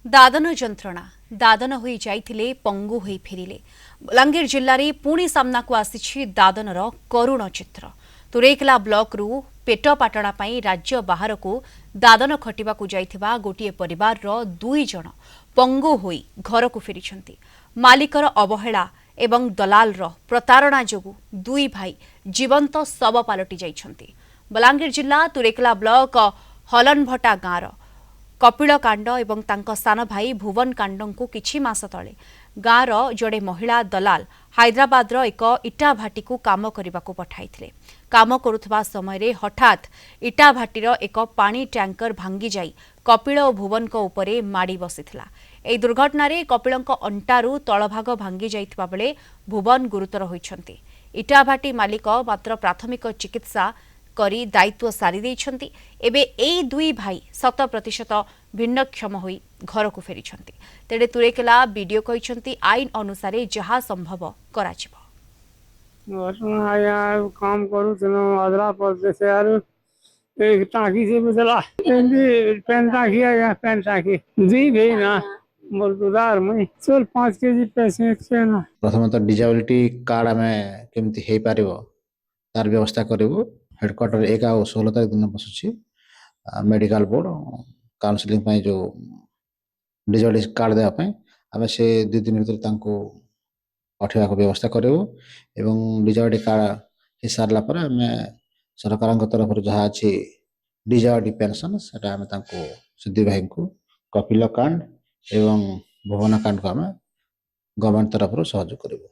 दादन जंत्रणा दादन होई जाइथिले पंगु होई फेरिले बलांगीर जिल्लारे पुणी सामनाकु आसिछि दादनर करुण चित्र। तुरेकेला ब्लॉक रु पेटपाटणा पई राज्य बाहरकु दादन खटिबाकु जाइथिबा गोटिए परिवारर 2 जण पंगु होई घरकु फेरिछंती। मालिकर अवहेला एवं दलालर प्रतारणा जोगु 2 भाई जीवंत शव पालटि जाइछंती। बलांगीर जिल्ला तुरेकेला ब्लॉक हलनभटा गाँर कपिल कांड एवं तांको सान भाई भुवन कांडंकु किछि मास तले गाँर जड़े महिला दलाल हैदराबाद एक इटा भाटी को काम करने पठाइथिले। काम करुथबा समय रे हठात इटा भाटीर एक पानी टैंकर भांगी जाई कपिल और भुवन को उपरे माड़ी बसिथिला। एई दुर्घटना रे कपिलंको अंटारू तळभाग भांगी जाइथिबा बेले भुवन गुरुतर होइछंती। इटा भाटी मालिक मात्र प्राथमिक चिकित्सा करी दायित्व सारी देइछंती। एबे एई 2 भाई 100% भिन्नक्षम होई घर को फेरिछंती। तेरे तुरेकेला वीडियो कहिछंती आईन अनुसार जहा संभव कराजिबो। यार काम करू तनो आदरा पर से यार एक टाकी से मिला पेन टाकी है या पेन टाकी जी भी ना मजदूर में चल 5 केजी पैसे से ना प्रथम तो डिजेबिलिटी कार्ड आमे केमती हे पारिबो तार व्यवस्था करिवो। हेडक्वार्टर 1 और 16 तारिख दिन बसुछि मेडिकल बोर्ड काउंसलिंग पई जो डिजेबिलिटी कार्ड देवा पई आमे से 2 दिन भीतर तांको पठेवा को व्यवस्था करिवो एवं डिजेबिलिटी कार्ड हे सारला पर आमे सरकार तरफ जहाँ अच्छी डिजेबिलिटी पेंशन सेटा आमे तांको सिद्धि भाई को कपिल कांड एवं भुवन कांड को आमे गवर्नमेंट तरफ सहयोग करिवो।